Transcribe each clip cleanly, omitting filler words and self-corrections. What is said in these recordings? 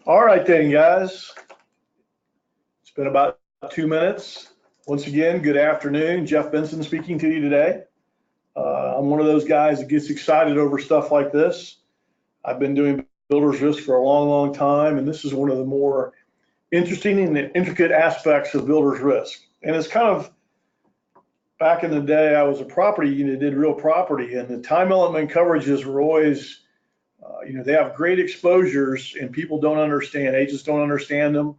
All right then, guys. It's been about 2 minutes. Once again, good afternoon. Jeff Benson speaking to you today. I'm one of those guys that gets excited over stuff like this. I've been doing builder's risk for a long, long time, and this is one of the more interesting and intricate aspects of builder's risk. And it's kind of, back in the day, I was a property unit, did real property, and the time element coverages were always, they have great exposures and people don't understand, agents don't understand them.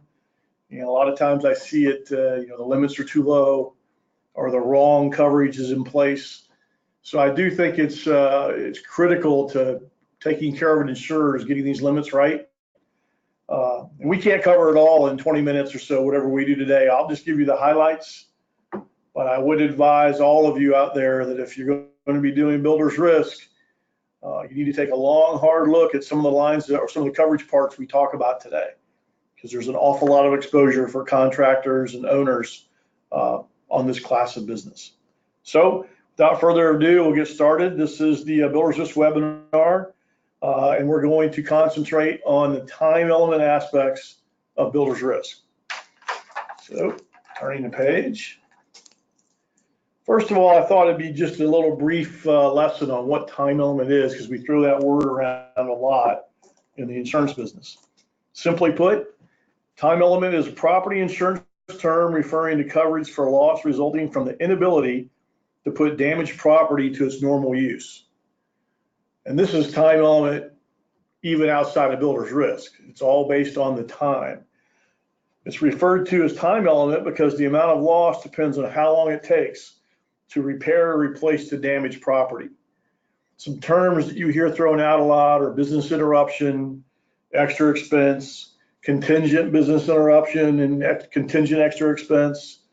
A lot of times I see it, the limits are too low or the wrong coverage is in place. So I do think it's critical to taking care of an insurer is getting these limits right. And we can't cover it all in 20 minutes or so, whatever we do today. I'll just give you the highlights, but I would advise all of you out there that if you're going to be doing builder's risk, you need to take a long, hard look at some of the lines or some of the coverage parts we talk about today, because there's an awful lot of exposure for contractors and owners on this class of business. So without further ado, we'll get started. This is the Builder's Risk webinar, and we're going to concentrate on the time element aspects of builder's risk. So turning the page. First of all, I thought it'd be just a little brief lesson on what time element is, because we throw that word around a lot in the insurance business. Simply put, time element is a property insurance term referring to coverage for loss resulting from the inability to put damaged property to its normal use. And this is time element even outside of builder's risk. It's all based on the time. It's referred to as time element because the amount of loss depends on how long it takes to repair or replace the damaged property. Some terms that you hear thrown out a lot are business interruption, extra expense, contingent business interruption, and contingent extra expense.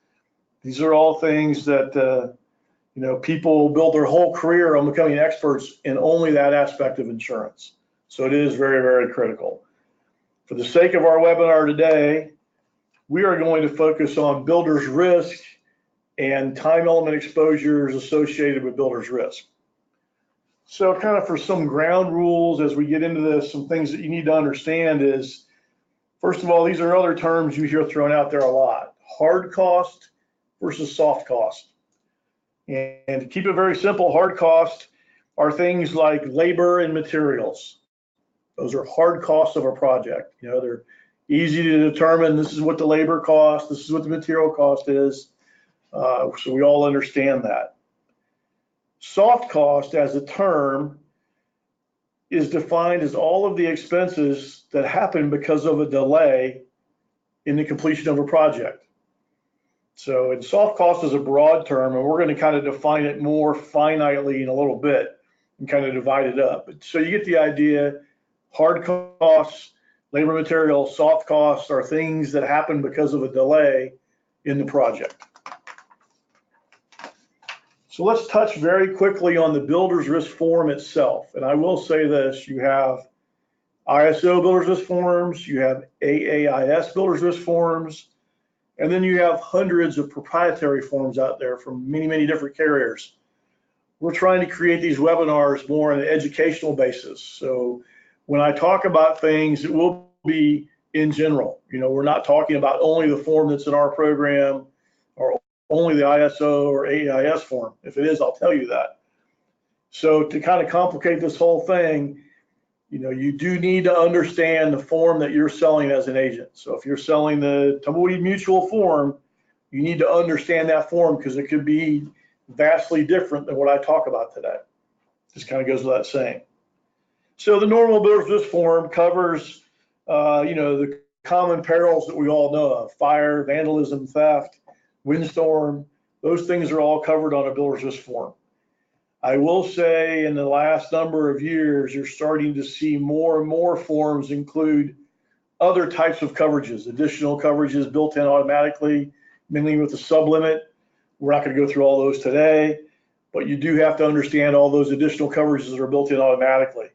These are all things that people build their whole career on becoming experts in only that aspect of insurance. So it is very, very critical. For the sake of our webinar today, we are going to focus on builder's risk and time element exposures associated with builder's risk. So kind of for some ground rules as we get into this, some things that you need to understand is, first of all, these are other terms you hear thrown out there a lot: hard cost versus soft cost. And to keep it very simple, hard cost are things like labor and materials. Those are hard costs of a project. They're easy to determine. This is what the labor cost, this is what the material cost is. So we all understand that. Soft cost as a term is defined as all of the expenses that happen because of a delay in the completion of a project. So soft cost is a broad term, and we're going to kind of define it more finitely in a little bit and kind of divide it up. So you get the idea. Hard costs, labor, material, soft costs are things that happen because of a delay in the project. So let's touch very quickly on the builder's risk form itself. And I will say this: you have ISO builder's risk forms, you have AAIS builder's risk forms, and then you have hundreds of proprietary forms out there from many, many different carriers. We're trying to create these webinars more on an educational basis. So when I talk about things, it will be in general. We're not talking about only the form that's in our program or only the ISO or AAIS form. If it is, I'll tell you that. So to kind of complicate this whole thing, you do need to understand the form that you're selling as an agent. So if you're selling the Tumbleweed Mutual form, you need to understand that form, because it could be vastly different than what I talk about today. Just kind of goes without saying. So the normal builder's risk form covers, the common perils that we all know of: fire, vandalism, theft, windstorm. Those things are all covered on a builder's risk form. I will say in the last number of years, you're starting to see more and more forms include other types of coverages, additional coverages built in automatically, mainly with the sublimit. We're not going to go through all those today, but you do have to understand all those additional coverages that are built in automatically.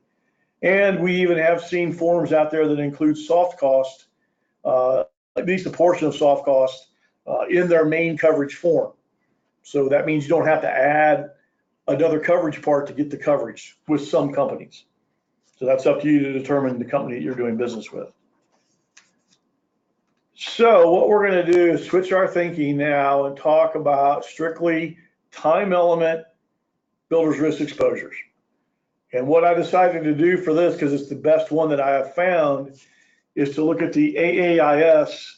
And we even have seen forms out there that include soft cost, at least a portion of soft cost, in their main coverage form. So that means you don't have to add another coverage part to get the coverage with some companies. So that's up to you to determine the company that you're doing business with. So what we're going to do is switch our thinking now and talk about strictly time element builder's risk exposures. And what I decided to do for this, because it's the best one that I have found, is to look at the AAIS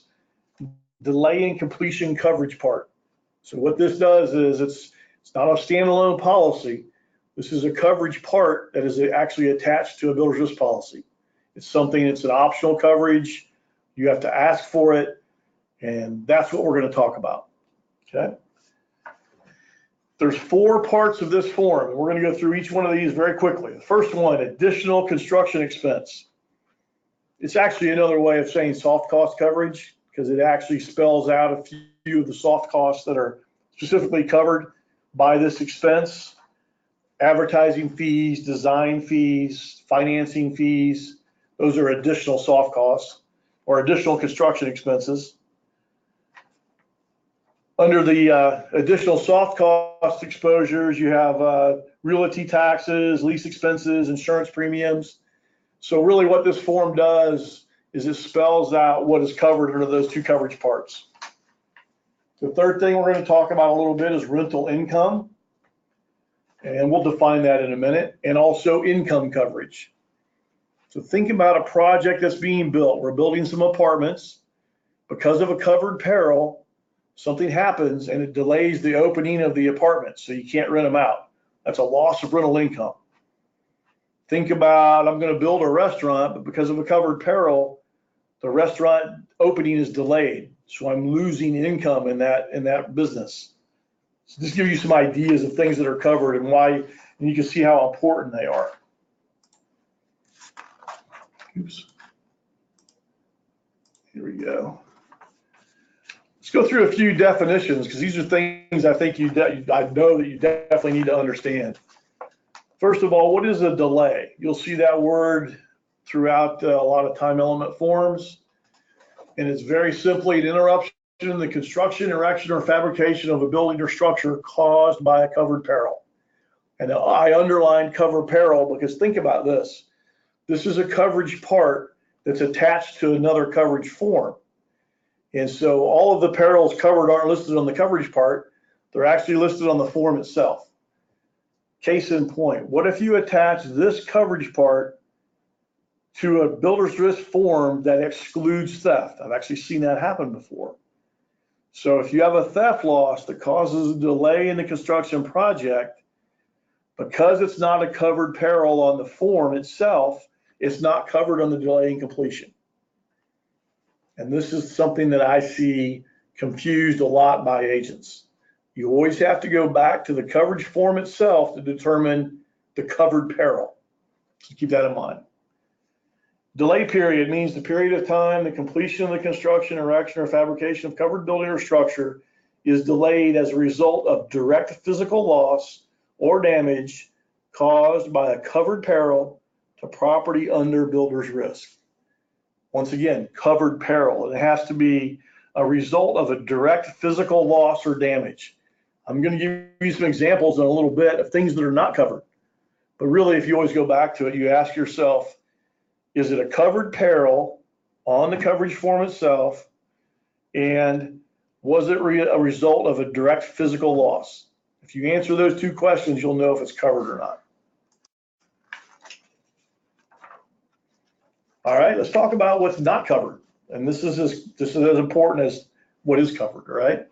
delay in completion coverage part. So what this does is it's not a standalone policy. This is a coverage part that is actually attached to a builder's risk policy. It's something, it's an optional coverage. You have to ask for it, and that's what we're going to talk about. Okay. There's 4 parts of this form, and we're going to go through each one of these very quickly. The first one, additional construction expense. It's actually another way of saying soft cost coverage, because it actually spells out a few of the soft costs that are specifically covered by this expense. Advertising fees, design fees, financing fees, those are additional soft costs or additional construction expenses. Under the additional soft cost exposures, you have realty taxes, lease expenses, insurance premiums. So really what this form does is it spells out what is covered under those 2 coverage parts. The third thing we're going to talk about a little bit is rental income, and we'll define that in a minute, and also income coverage. So think about a project that's being built. We're building some apartments. Because of a covered peril, something happens and it delays the opening of the apartment, so you can't rent them out. That's a loss of rental income. Think about, I'm going to build a restaurant, but because of a covered peril, the restaurant opening is delayed, so I'm losing income in that business. So just give you some ideas of things that are covered and why, and you can see how important they are. Oops. Here we go. Let's go through a few definitions, because these are things I think I know that you definitely need to understand. First of all, what is a delay? You'll see that word throughout a lot of time element forms, and it's very simply an interruption in the construction, erection, or fabrication of a building or structure caused by a covered peril. And I underlined covered peril because think about this. This is a coverage part that's attached to another coverage form. And so all of the perils covered aren't listed on the coverage part. They're actually listed on the form itself. Case in point, what if you attach this coverage part to a builder's risk form that excludes theft? I've actually seen that happen before. So if you have a theft loss that causes a delay in the construction project, because it's not a covered peril on the form itself, it's not covered on the delay in completion. And this is something that I see confused a lot by agents. You always have to go back to the coverage form itself to determine the covered peril. So keep that in mind. Delay period means the period of time the completion of the construction, erection, or fabrication of covered building or structure is delayed as a result of direct physical loss or damage caused by a covered peril to property under builder's risk. Once again, covered peril. It has to be a result of a direct physical loss or damage. I'm going to give you some examples in a little bit of things that are not covered. But really, if you always go back to it, you ask yourself, is it a covered peril on the coverage form itself? And was it a result of a direct physical loss? If you answer those 2 questions, you'll know if it's covered or not. All right, let's talk about what's not covered. And this is as important as what is covered, all right?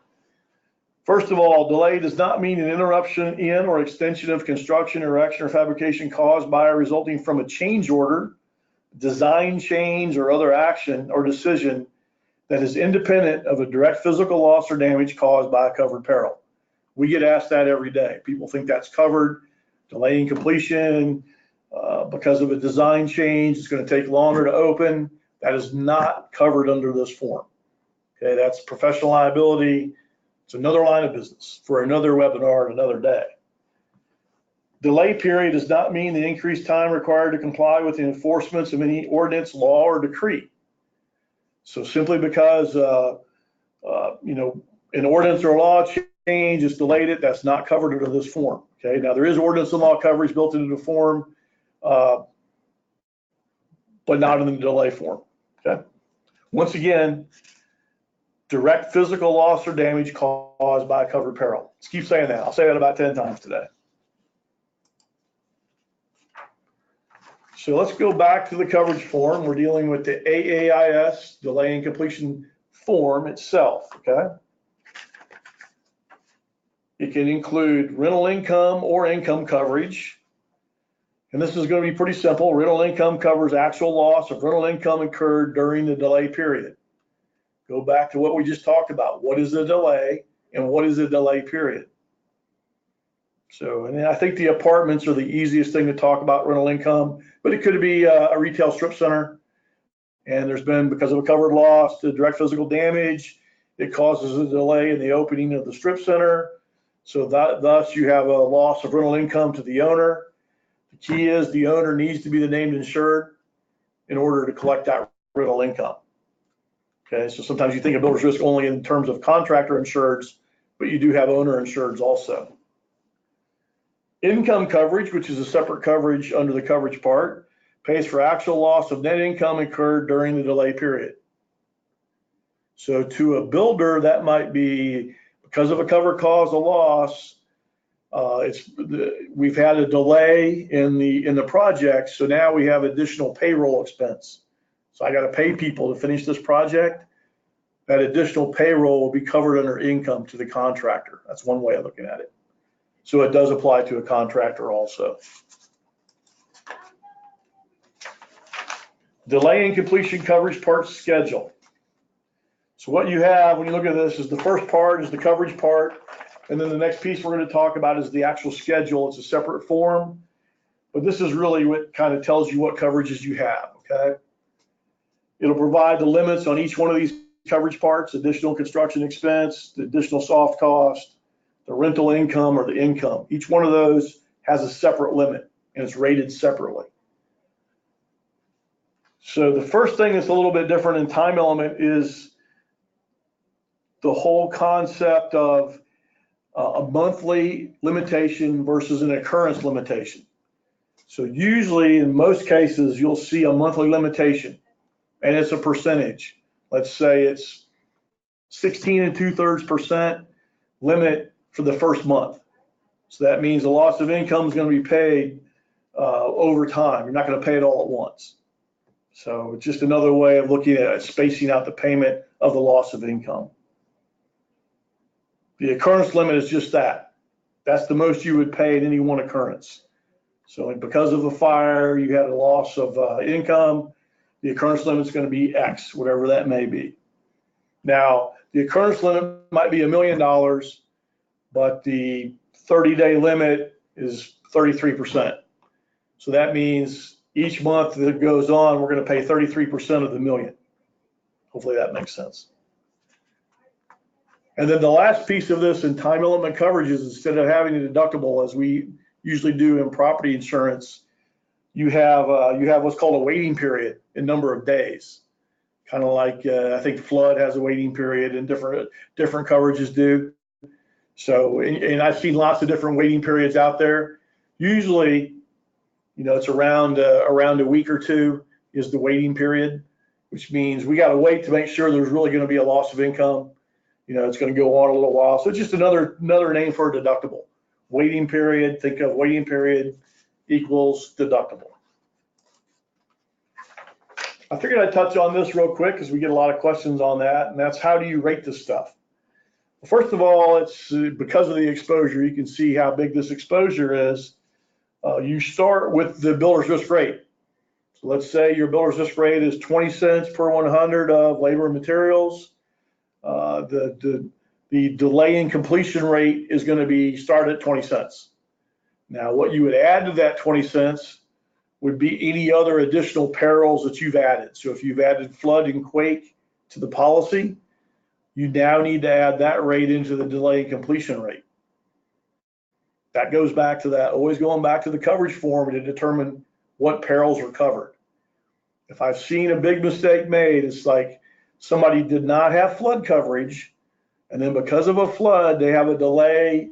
First of all, delay does not mean an interruption in or extension of construction, erection, or fabrication caused by or resulting from a change order, design change, or other action or decision that is independent of a direct physical loss or damage caused by a covered peril. We get asked that every day. People think that's covered. Delay in completion, because of a design change, it's going to take longer to open. That is not covered under this form. Okay, that's professional liability. It's another line of business for another webinar another day. Delay period does not mean the increased time required to comply with the enforcements of any ordinance, law, or decree. So simply because an ordinance or law change is delayed, that's not covered under this form. Okay, now there is ordinance and law coverage built into the form, but not in the delay form. Okay. Once again, direct physical loss or damage caused by a covered peril. Let's keep saying that. I'll say that about 10 times today. So let's go back to the coverage form. We're dealing with the AAIS, delay and completion form itself, okay? It can include rental income or income coverage. And this is going to be pretty simple. Rental income covers actual loss of rental income incurred during the delay period. Go back to what we just talked about. What is the delay and what is the delay period? So, and I think the apartments are the easiest thing to talk about rental income, but it could be a retail strip center. And there's been, because of a covered loss, the direct physical damage, it causes a delay in the opening of the strip center. So thus you have a loss of rental income to the owner. The key is the owner needs to be the named insured in order to collect that rental income. Okay, so sometimes you think of builder's risk only in terms of contractor insureds, but you do have owner insureds also. Income coverage, which is a separate coverage under the coverage part, pays for actual loss of net income incurred during the delay period. So to a builder, that might be because of a covered cause of loss. We've had a delay in the project, so now we have additional payroll expense. So I got to pay people to finish this project. That additional payroll will be covered under income to the contractor. That's one way of looking at it. So it does apply to a contractor also. Delay and completion coverage part schedule. So what you have when you look at this is the first part is the coverage part. And then the next piece we're going to talk about is the actual schedule. It's a separate form, but this is really what kind of tells you what coverages you have, okay? It'll provide the limits on each one of these coverage parts: additional construction expense, the additional soft cost, the rental income or the income. Each one of those has a separate limit and it's rated separately. So the first thing that's a little bit different in time element is the whole concept of a monthly limitation versus an occurrence limitation. So usually in most cases, you'll see a monthly limitation and it's a percentage. Let's say it's 16 2/3% limit for the first month. So that means the loss of income is going to be paid over time. You're not going to pay it all at once. So it's just another way of looking at spacing out the payment of the loss of income. The occurrence limit is just that. That's the most you would pay in any one occurrence. So because of a fire, you had a loss of income, the occurrence limit is going to be X, whatever that may be. Now, the occurrence limit might be $1 million, but the 30-day limit is 33%. So that means each month that goes on, we're going to pay 33% of the million. Hopefully that makes sense. And then the last piece of this in time element coverage is instead of having a deductible, as we usually do in property insurance, you have what's called a waiting period in number of days. Kind of like I think flood has a waiting period and different coverages do. So, and I've seen lots of different waiting periods out there. Usually, it's around a week or two is the waiting period, which means we got to wait to make sure there's really going to be a loss of income. It's going to go on a little while. So it's just another name for a deductible. Waiting period, think of waiting period equals deductible. I figured I'd touch on this real quick because we get a lot of questions on that, and that's how do you rate this stuff? Well, first of all, it's because of the exposure. You can see how big this exposure is. You start with the builder's risk rate. So let's say your builder's risk rate is 20 cents per 100 of labor and materials. The delay in completion rate is going to be started at 20 cents. Now, what you would add to that 20 cents would be any other additional perils that you've added. So if you've added flood and quake to the policy, you now need to add that rate into the delay and completion rate. That goes back to that, always going back to the coverage form to determine what perils are covered. If I've seen a big mistake made, it's like somebody did not have flood coverage, and then because of a flood, they have a delay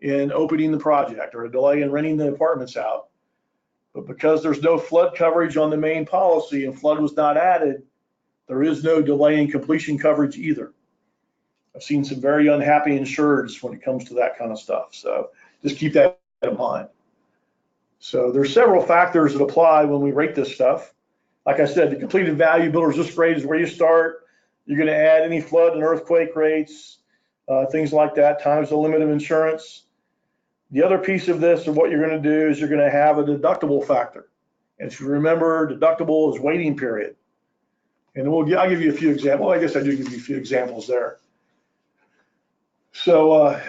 in opening the project or a delay in renting the apartments out. But because there's no flood coverage on the main policy and flood was not added, there is no delay in completion coverage either. I've seen some very unhappy insureds when it comes to that kind of stuff. So just keep that in mind. So there's several factors that apply when we rate this stuff. Like I said, the completed value builder's risk rate is where you start. You're going to add any flood and earthquake rates, things like that, times the limit of insurance. The other piece of this, of what you're going to do, is you're going to have a deductible factor. And if you remember, deductible is waiting period. And I'll give you a few examples. Well, I guess I do give you a few examples there. So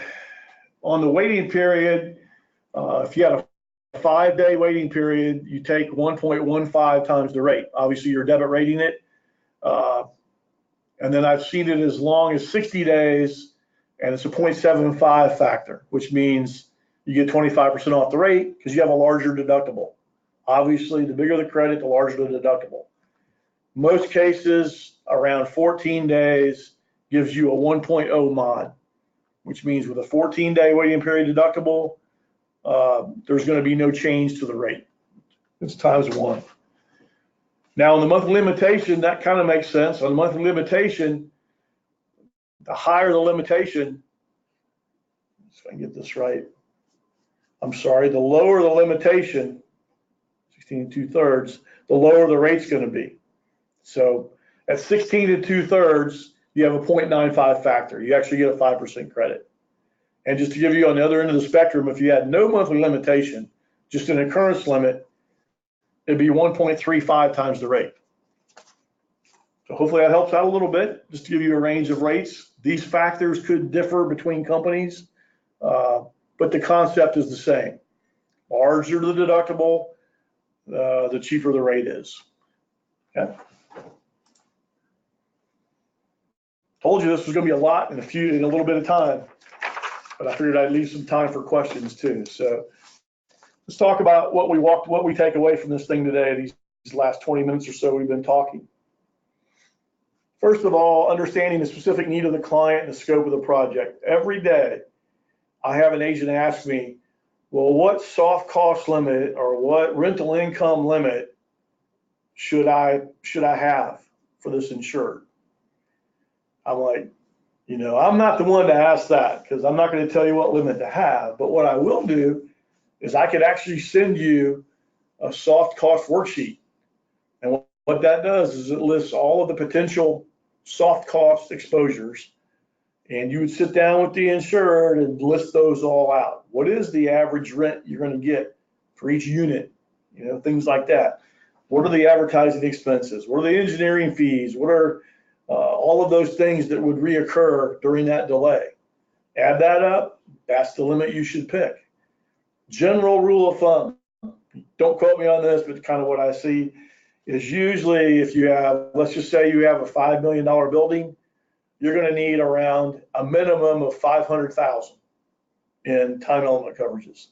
on the waiting period, if you had a 5-day waiting period, you take 1.15 times the rate. Obviously, you're debit rating it. And then I've seen it as long as 60 days, and it's a 0.75 factor, which means you get 25% off the rate because you have a larger deductible. Obviously, the bigger the credit, the larger the deductible. Most cases, around 14 days gives you a 1.0 mod, which means with a 14-day waiting period deductible, there's going to be no change to the rate. It's times 1. Now, on the monthly limitation, that kind of makes sense. On the monthly limitation, the higher the limitation, if I can get this right, I'm sorry, the lower the limitation, 16 2/3, the lower the rate's going to be. So at 16 2/3, you have a 0.95 factor. You actually get a 5% credit. And just to give you on the other end of the spectrum, if you had no monthly limitation, just an occurrence limit, it'd be 1.35 times the rate. So hopefully that helps out a little bit, just to give you a range of rates. These factors could differ between companies, but the concept is the same. Larger the deductible, the cheaper the rate is. Okay. Told you this was going to be a lot in a little bit of time, but I figured I'd leave some time for questions too. So let's talk about what we take away from this thing today. These last 20 minutes or so we've been talking. First of all, understanding the specific need of the client and the scope of the project. Every day, I have an agent ask me, well, what soft cost limit or what rental income limit should I have for this insured? I'm like, I'm not the one to ask that because I'm not going to tell you what limit to have. But what I will do is I could actually send you a soft cost worksheet. And what that does is it lists all of the potential soft cost exposures. And you would sit down with the insured and list those all out. What is the average rent you're going to get for each unit? Things like that. What are the advertising expenses? What are the engineering fees? What are all of those things that would reoccur during that delay? Add that up. That's the limit you should pick. General rule of thumb, don't quote me on this, but kind of what I see is usually if you have, let's just say you have a $5 million building, you're going to need around a minimum of $500,000 in time element coverages.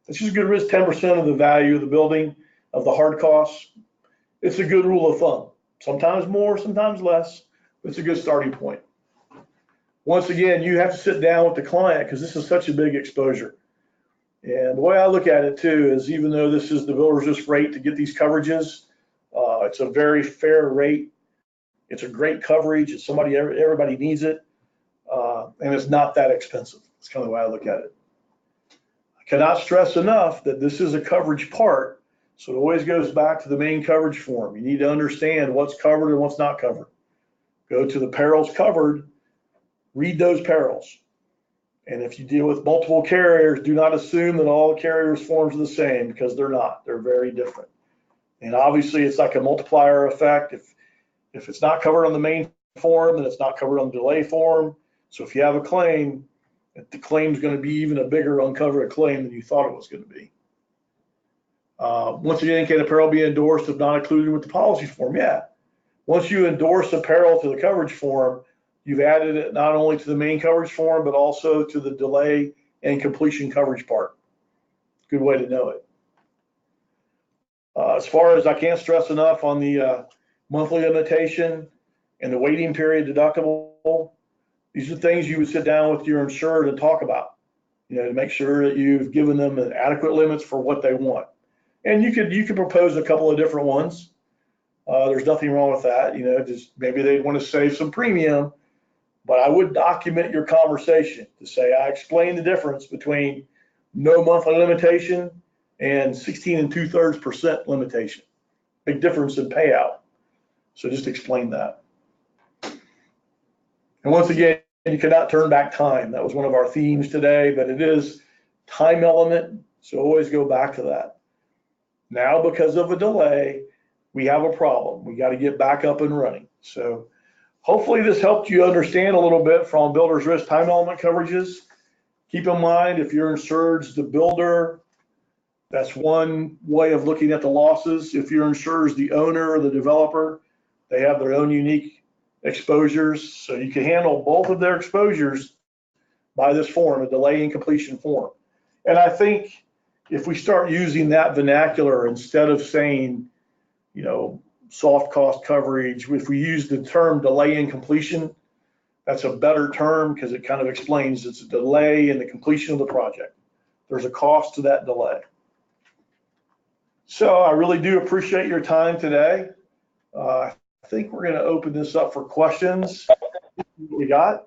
It's just a good risk, 10% of the value of the building, of the hard costs. It's a good rule of thumb. Sometimes more, sometimes less, but it's a good starting point. Once again, you have to sit down with the client because this is such a big exposure. And the way I look at it too is even though this is the builder's risk rate to get these coverages, it's a very fair rate. It's a great coverage. It's everybody needs it. And it's not that expensive. That's kind of the way I look at it. I cannot stress enough that this is a coverage part. So it always goes back to the main coverage form. You need to understand what's covered and what's not covered. Go to the perils covered, read those perils. And if you deal with multiple carriers, do not assume that all the carriers' forms are the same because they're not. They're very different. And obviously it's like a multiplier effect. If it's not covered on the main form, then it's not covered on the delay form. So if you have a claim, the claim is going to be even a bigger uncovered claim than you thought it was going to be. Once again, can a peril be endorsed if not included with the policy form? Yeah. Once you endorse a peril to the coverage form, you've added it not only to the main coverage form, but also to the delay and completion coverage part. Good way to know it. As far as I can't stress enough on the monthly limitation and the waiting period deductible, these are things you would sit down with your insured and talk about, to make sure that you've given them adequate limits for what they want. And you could propose a couple of different ones. There's nothing wrong with that. Just maybe they want to save some premium, But I would document your conversation to say, I explained the difference between no monthly limitation and 16 2/3% limitation. Big difference in payout. So just explain that. And once again, you cannot turn back time. That was one of our themes today, but it is time element. So always go back to that. Now, because of a delay, we have a problem. We got to get back up and running. So hopefully this helped you understand a little bit from builder's risk time element coverages. Keep in mind, if you're insured's the builder, that's one way of looking at the losses. If you're insured's the owner or the developer, they have their own unique exposures. So you can handle both of their exposures by this form, a delay in completion form. And I think if we start using that vernacular instead of saying, you know, soft cost coverage, if we use the term delay in completion, that's a better term because it kind of explains it's a delay in the completion of the project. There's a cost to that delay. So I really do appreciate your time today. I think we're going to open this up for questions. We got?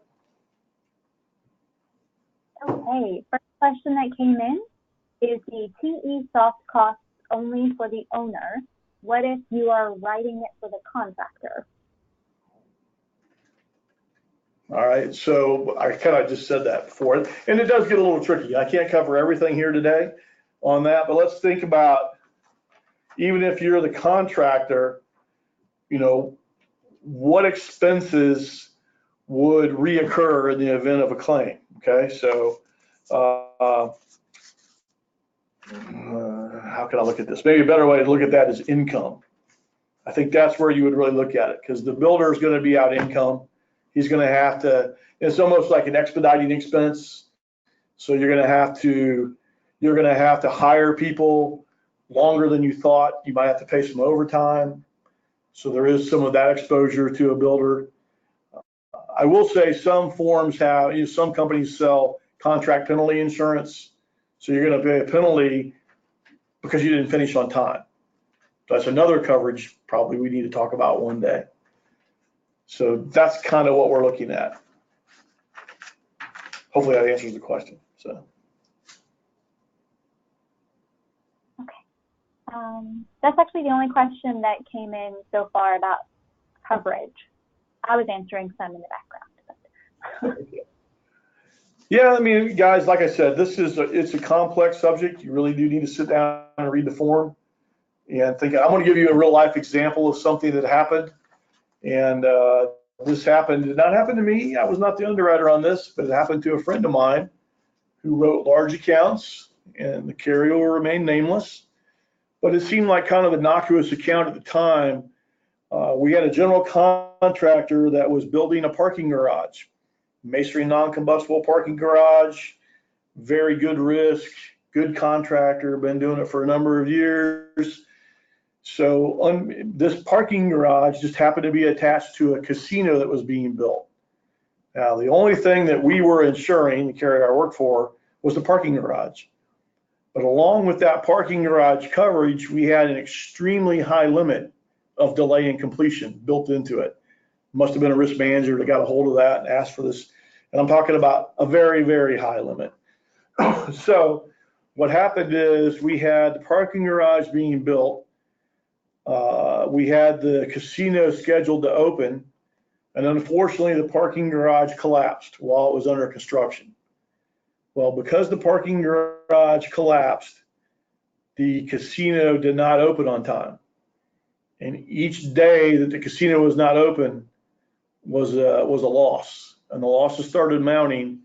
Okay, first question that came in is the TE soft costs only for the owner? What if you are writing it for the contractor? All right, so I kind of just said that before, and it does get a little tricky. I can't cover everything here today on that, but let's think about, even if you're the contractor, you know, what expenses would reoccur in the event of a claim, okay? So how can I look at this? Maybe a better way to look at that is income. I think that's where you would really look at it, because the builder is going to be out income. He's going to have to, it's almost like an expediting expense. So you're going to have to hire people longer than you thought. You might have to pay some overtime. So there is some of that exposure to a builder. I will say some forms have, some companies sell contract penalty insurance. So you're going to pay a penalty because you didn't finish on time. That's another coverage probably we need to talk about one day. So that's kind of what we're looking at. Hopefully that answers the question. So. That's actually the only question that came in so far about coverage. I was answering some in the background. Yeah, I mean, guys, like I said, it's a complex subject. You really do need to sit down and read the form and think. I'm going to give you a real life example of something that happened. And this did not happen to me. I was not the underwriter on this, but it happened to a friend of mine who wrote large accounts, and the carrier will remain nameless. But it seemed like kind of an innocuous account at the time. We had a general contractor that was building a parking garage, masonry non-combustible parking garage, very good risk, good contractor, been doing it for a number of years. So this parking garage just happened to be attached to a casino that was being built. Now, the only thing that we were insuring, the carrier I worked for, was the parking garage. But along with that parking garage coverage, we had an extremely high limit of delay in completion built into it. Must have been a risk manager that got a hold of that and asked for this. And I'm talking about a very, very high limit. So what happened is we had the parking garage being built. We had the casino scheduled to open. And unfortunately, the parking garage collapsed while it was under construction. Well, because the parking garage collapsed, the casino did not open on time. And each day that the casino was not open was a loss. And the losses started mounting.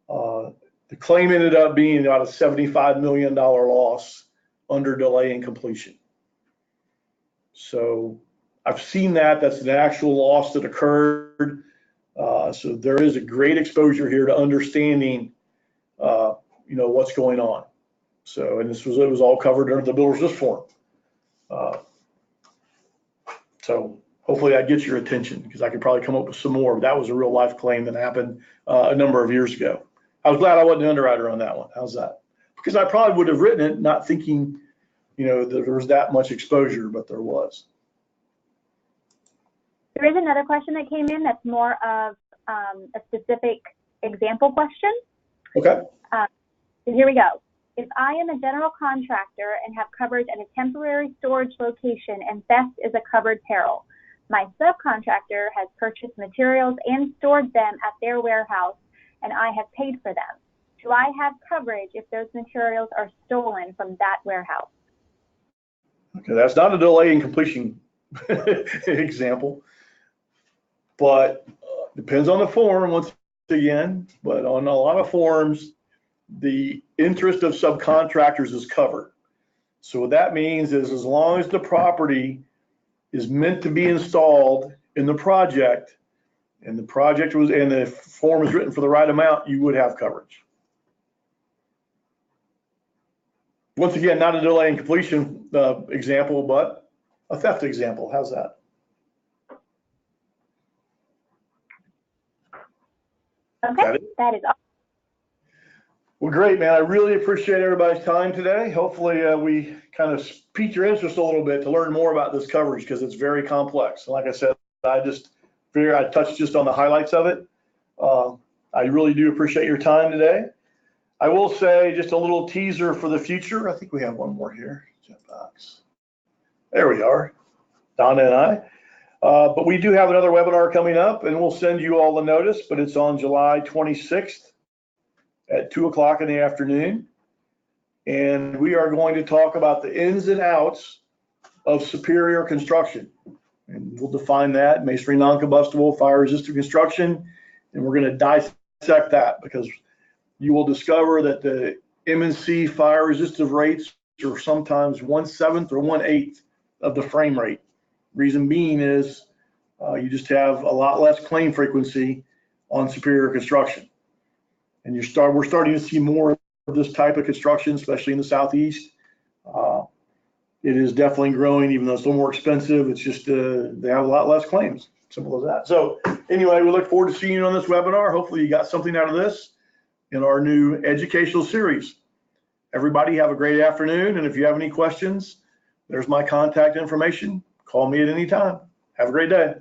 The claim ended up being about a $75 million loss under delay in completion. So I've seen that. That's an actual loss that occurred. So there is a great exposure here to understanding what's going on. So, and it was all covered under the builder's risk form. So hopefully that gets your attention, because I could probably come up with some more, but that was a real life claim that happened a number of years ago. I was glad I wasn't the underwriter on that one. How's that? Because I probably would have written it not thinking, that there was that much exposure, but there was. There is another question that came in that's more of a specific example question. Okay. So here we go. If I am a general contractor and have coverage at a temporary storage location and theft is a covered peril, my subcontractor has purchased materials and stored them at their warehouse, and I have paid for them. Do I have coverage if those materials are stolen from that warehouse? Okay, that's not a delay in completion example, but depends on the form once again, but on a lot of forms, the interest of subcontractors is covered. So what that means is as long as the property is meant to be installed in the project and the form is written for the right amount, you would have coverage. Once again, not a delay in completion example, but a theft example. How's that? Okay, that is all. Well, great, man. I really appreciate everybody's time today. Hopefully we kind of piqued your interest a little bit to learn more about this coverage because it's very complex. And like I said, I just figured I'd touch just on the highlights of it. I really do appreciate your time today. I will say just a little teaser for the future. I think we have one more here. There we are, Donna and I. But we do have another webinar coming up, and we'll send you all the notice, but it's on July 26th at 2 o'clock in the afternoon. And we are going to talk about the ins and outs of superior construction. And we'll define that, masonry non-combustible, fire-resistant construction, and we're going to dissect that because you will discover that the M&C fire resistive rates are sometimes 1/7 or 1/8 of the frame rate. Reason being is you just have a lot less claim frequency on superior construction. And we're starting to see more of this type of construction, especially in the Southeast. It is definitely growing, even though it's a little more expensive. It's just they have a lot less claims. Simple as that. So anyway, we look forward to seeing you on this webinar. Hopefully you got something out of this in our new educational series. Everybody have a great afternoon. And if you have any questions, there's my contact information. Call me at any time. Have a great day.